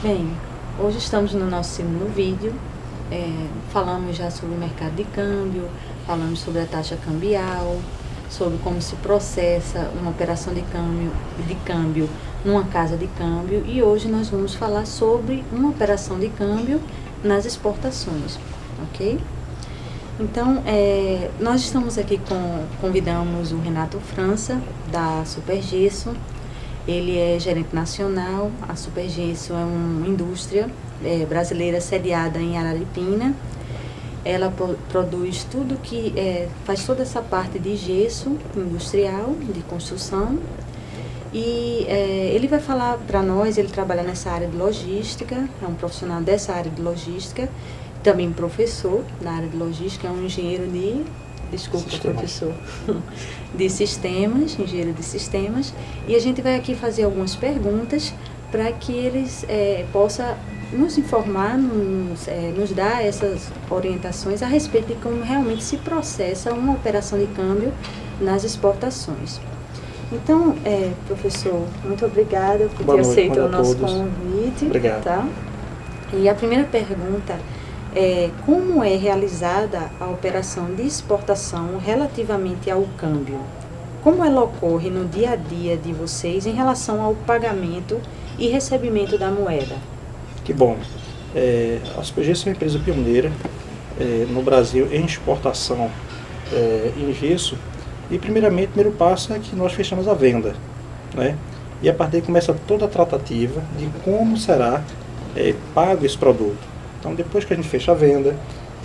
Bem, hoje estamos no nosso segundo vídeo, falamos já sobre o mercado de câmbio, falamos sobre a taxa cambial, sobre como se processa uma operação de câmbio numa casa de câmbio, e hoje nós vamos falar sobre uma operação de câmbio nas exportações, ok? Então, nós estamos aqui convidamos o Renato França, da Supergesso. Ele é gerente nacional. A Supergesso é uma indústria brasileira sediada em Araripina. Ela produz tudo que faz toda essa parte de gesso industrial, de construção. E ele vai falar para nós. Ele trabalha nessa área de logística, é um profissional dessa área de logística, também professor na área de logística, é um engenheiro de... Desculpa, professor. De sistemas, engenheiro de sistemas. E a gente vai aqui fazer algumas perguntas para que eles possam nos informar, nos dar essas orientações a respeito de como realmente se processa uma operação de câmbio nas exportações. Então, professor, muito obrigada por ter aceito o nosso convite. Obrigado. Tá? E a primeira pergunta como é realizada a operação de exportação relativamente ao câmbio? Como ela ocorre no dia a dia de vocês em relação ao pagamento e recebimento da moeda? Que bom. A Supergesso é uma empresa pioneira no Brasil em exportação em gesso. E primeiramente, o primeiro passo é que nós fechamos a venda, né? E a partir daí começa toda a tratativa de como será pago esse produto. Então, depois que a gente fecha a venda,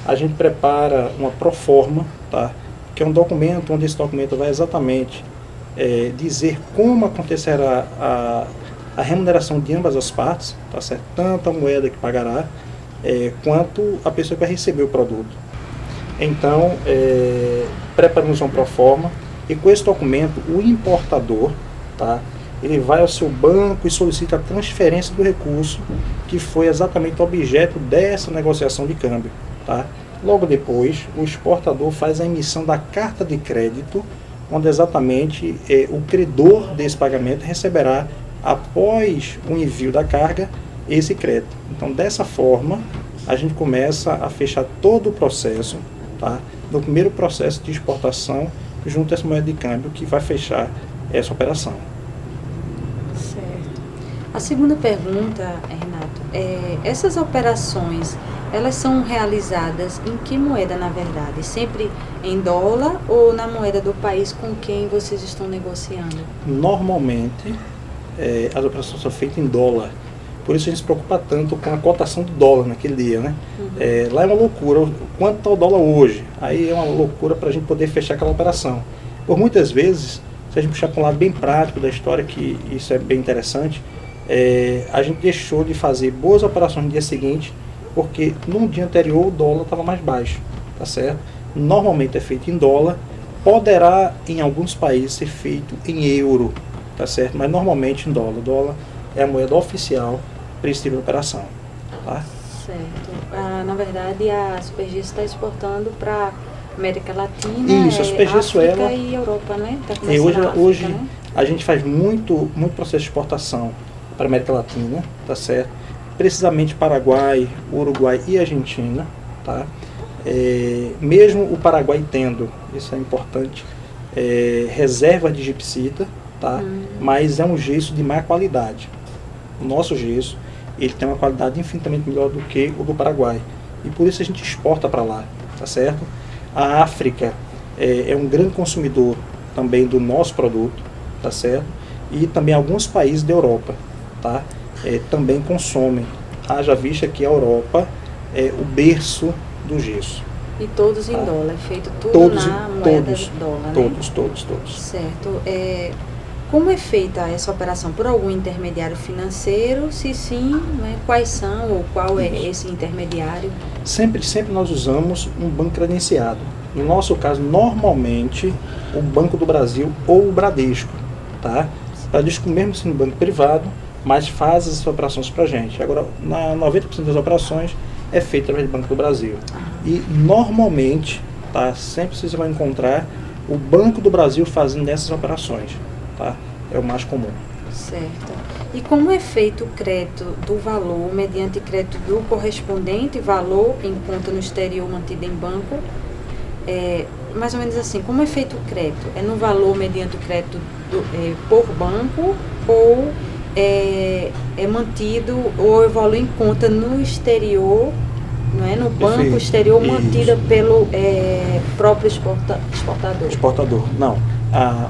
a gente prepara uma proforma, tá? Que é um documento onde esse documento vai exatamente dizer como acontecerá a remuneração de ambas as partes, tá certo? Tanto a moeda que pagará, quanto a pessoa que vai receber o produto. Então, preparamos uma proforma e com esse documento o importador, tá? Ele vai ao seu banco e solicita a transferência do recurso que foi exatamente o objeto dessa negociação de câmbio, tá? Logo depois, o exportador faz a emissão da carta de crédito, onde exatamente o credor desse pagamento receberá, após o envio da carga, esse crédito. Então, dessa forma, a gente começa a fechar todo o processo, tá? No primeiro processo de exportação, junto a essa moeda de câmbio que vai fechar essa operação. A segunda pergunta, Renato, essas operações, elas são realizadas em que moeda, na verdade? Sempre em dólar ou na moeda do país com quem vocês estão negociando? Normalmente, as operações são feitas em dólar. Por isso a gente se preocupa tanto com a cotação do dólar naquele dia, né? Uhum. Lá é uma loucura. Quanto está o dólar hoje? Aí é uma loucura para a gente poder fechar aquela operação. Por muitas vezes, se a gente puxar para um lado bem prático da história, que isso é bem interessante, a gente deixou de fazer boas operações no dia seguinte, porque no dia anterior o dólar estava mais baixo, tá certo? Normalmente é feito em dólar, poderá em alguns países ser feito em euro, tá certo? Mas normalmente em dólar. O dólar é a moeda oficial para esse tipo de operação, tá? Certo. Na verdade, a Supergesso está exportando para América Latina, isso, a Supergesso África e Europa, né? Tá hoje né? A gente faz muito processo de exportação para a América Latina, tá certo? Precisamente Paraguai, Uruguai e Argentina, tá? Mesmo o Paraguai tendo, isso é importante, reserva de gipsita, tá? Mas é um gesso de má qualidade. O nosso gesso, ele tem uma qualidade infinitamente melhor do que o do Paraguai. E por isso a gente exporta para lá, tá certo? A África é um grande consumidor também do nosso produto, tá certo? E também alguns países da Europa, tá? Também consomem. Haja vista que a Europa é o berço do gesso. E todos em dólar, feito tudo na moeda dólar, né? Todos. Certo. Como é feita essa operação? Por algum intermediário financeiro? Se sim, né, quais são ou qual é esse intermediário? Sempre nós usamos um banco credenciado. No nosso caso, normalmente, o Banco do Brasil ou o Bradesco, tá? Para diz que mesmo sendo banco privado, mas faz as operações para a gente. Agora, 90% das operações é feita através do Banco do Brasil. E normalmente, tá? Sempre vocês vão encontrar o Banco do Brasil fazendo essas operações, tá? É o mais comum. Certo. E como é feito o crédito do valor mediante crédito do correspondente valor em conta no exterior mantido em banco? Mais ou menos assim, como é feito o crédito? É no valor mediante o crédito por banco ou é mantido ou é valor em conta no exterior, não é? No banco Perfeito. exterior Isso. mantida pelo próprio exportador? Exportador, não.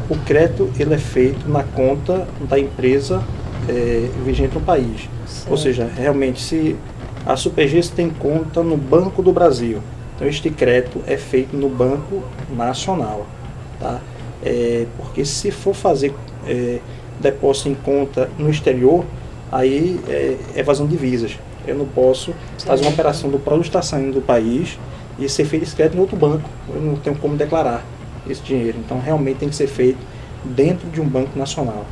O crédito ele é feito na conta da empresa vigente no país. Certo. Ou seja, realmente, se a Supergês tem conta no Banco do Brasil, então este crédito é feito no Banco Nacional, tá? Porque se for fazer depósito em conta no exterior, aí é evasão de divisas. Eu não posso fazer uma operação do produto estar saindo do país e ser feito esse crédito em outro banco. Eu não tenho como declarar esse dinheiro. Então, realmente tem que ser feito dentro de um banco nacional.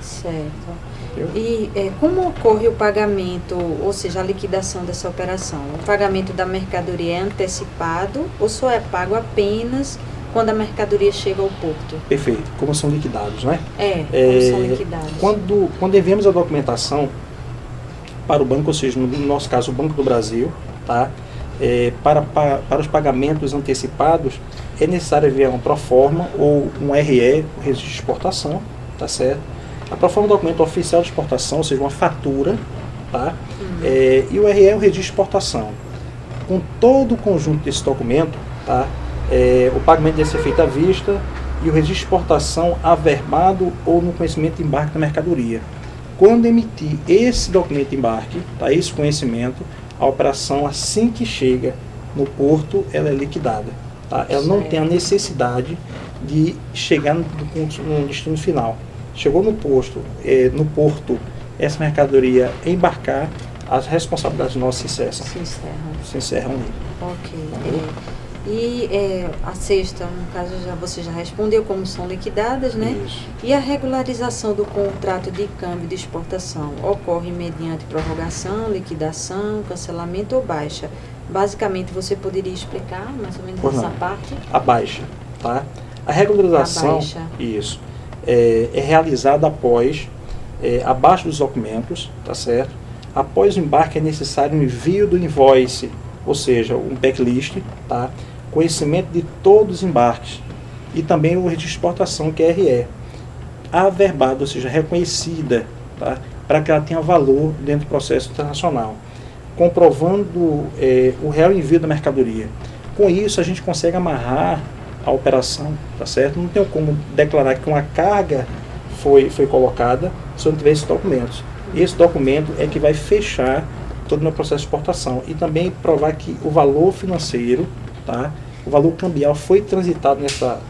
Certo. Entendeu? E como ocorre o pagamento, ou seja, a liquidação dessa operação? O pagamento da mercadoria é antecipado ou só é pago apenas quando a mercadoria chega ao porto? Perfeito. Como são liquidados, né? Como são liquidados. Quando enviamos a documentação para o banco, ou seja, no nosso caso, o Banco do Brasil, tá? Para os pagamentos antecipados, é necessário enviar uma proforma ou um RE, o registro de exportação, tá certo? A proforma é um documento oficial de exportação, ou seja, uma fatura, tá? E o RE é o registro de exportação. Com todo o conjunto desse documento, tá? O pagamento deve ser feito à vista e o registro de exportação averbado ou no conhecimento de embarque da mercadoria. Quando emitir esse documento de embarque, tá? Esse conhecimento, a operação, assim que chega no porto, ela é liquidada. Tá? Ela não tem a necessidade de chegar no destino final. Chegou no porto, essa mercadoria embarcar, as responsabilidades nossas se encerram ali. Ok. A sexta, no caso, você já respondeu como são liquidadas, né? Isso. E a regularização do contrato de câmbio de exportação ocorre mediante prorrogação, liquidação, cancelamento ou baixa? Basicamente, você poderia explicar mais ou menos essa parte? A baixa, tá? A regularização, isso, é realizada após, abaixo dos documentos, tá certo? Após o embarque é necessário o envio do invoice, ou seja, um backlist, tá? Conhecimento de todos os embarques e também o registro de exportação, que é RE. Averbada, ou seja, reconhecida, tá? Para que ela tenha valor dentro do processo internacional, comprovando o real envio da mercadoria. Com isso, a gente consegue amarrar a operação, tá certo? Não tem como declarar que uma carga foi colocada se eu não tiver esses documentos. Esse documento é que vai fechar todo o meu processo de exportação e também provar que o valor financeiro, tá? O valor cambial foi transitado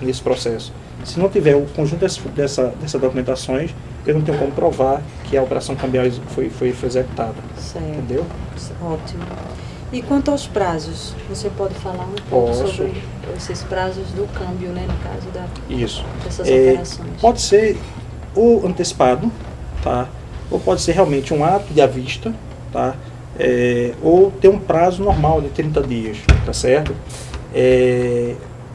nesse processo. Se não tiver o conjunto dessas documentações, eu não tenho como provar que a operação cambial foi executada. Certo. Entendeu? Ótimo. E quanto aos prazos, você pode falar um pouco sobre esses prazos do câmbio, né, no caso dessas operações? Pode ser ou antecipado, tá? Ou pode ser realmente um ato de à vista, tá? Ou ter um prazo normal de 30 dias, tá certo?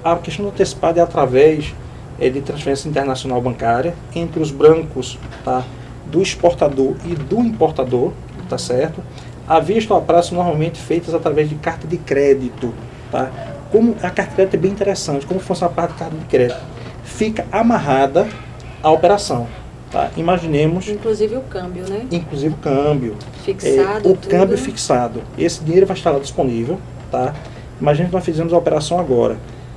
A questão do antecipado é através de transferência internacional bancária entre os bancos, tá? Do exportador e do importador, tá certo? À vista ou a prazo normalmente feitas através de carta de crédito, tá? Como a carta de crédito é bem interessante, como funciona a parte de carta de crédito? Fica amarrada a operação, tá? Imaginemos... Inclusive o câmbio, né? Inclusive o câmbio. Fixado, o câmbio fixado. Esse dinheiro vai estar lá disponível, tá? Imagina que nós fizemos a operação agora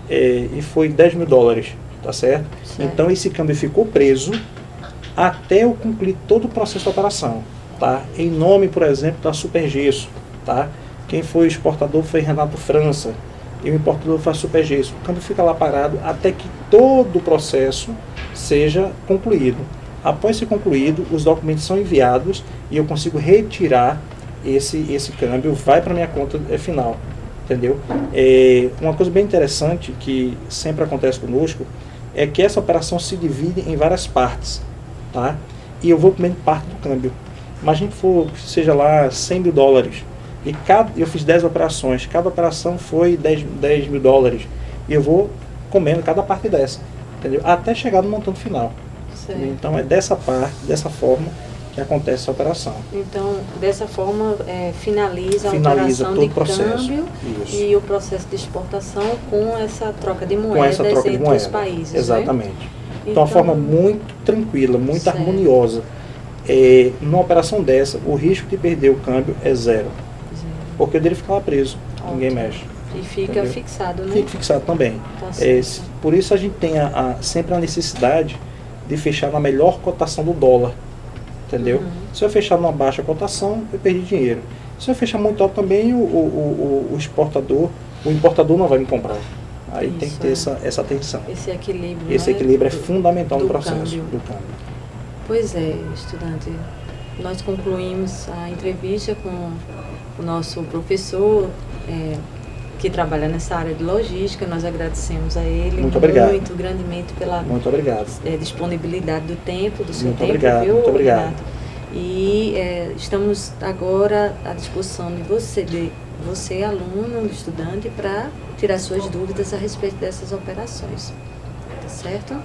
e foi 10 mil dólares, tá certo? Então esse câmbio ficou preso até eu concluir todo o processo da operação, tá? Em nome, por exemplo, da Supergesso, tá? Quem foi o exportador foi Renato França e o importador foi a Supergesso. O câmbio fica lá parado até que todo o processo seja concluído. Após ser concluído, os documentos são enviados e eu consigo retirar esse câmbio, vai para a minha conta final, entendeu? Uma coisa bem interessante que sempre acontece conosco é que essa operação se divide em várias partes, tá? E eu vou comendo parte do câmbio. Imagina que for, seja lá 100 mil dólares. E eu fiz 10 operações, cada operação foi 10 mil dólares. E eu vou comendo cada parte dessa, entendeu? Até chegar no montante final. Então é dessa forma que acontece essa operação. Então, dessa forma, finaliza a Finaliza operação todo de o processo. câmbio Isso. e o processo de exportação com essa troca de moedas Com essa troca de entre moeda. os países. Exatamente. Né? Então, uma forma muito tranquila, muito certo. harmoniosa. Numa operação dessa, o risco de perder o câmbio é zero. Porque o dele fica lá preso, ninguém mexe. E fica entendeu? fixado, né? Fica fixado também. Tá Por isso a gente tem sempre a necessidade de fechar na melhor cotação do dólar. Entendeu? Se eu fechar numa baixa cotação, eu perdi dinheiro. Se eu fechar muito alto também, o importador não vai me comprar. Aí tem que ter essa atenção. Esse equilíbrio. Esse equilíbrio é fundamental no processo do câmbio. Pois é, estudante. Nós concluímos a entrevista com o nosso professor, que trabalha nessa área de logística. Nós agradecemos a ele muito grandemente pela disponibilidade do tempo, do seu tempo, viu, muito obrigado. Renato? E estamos agora à disposição de você, aluno, estudante, para tirar suas dúvidas a respeito dessas operações. Tá certo?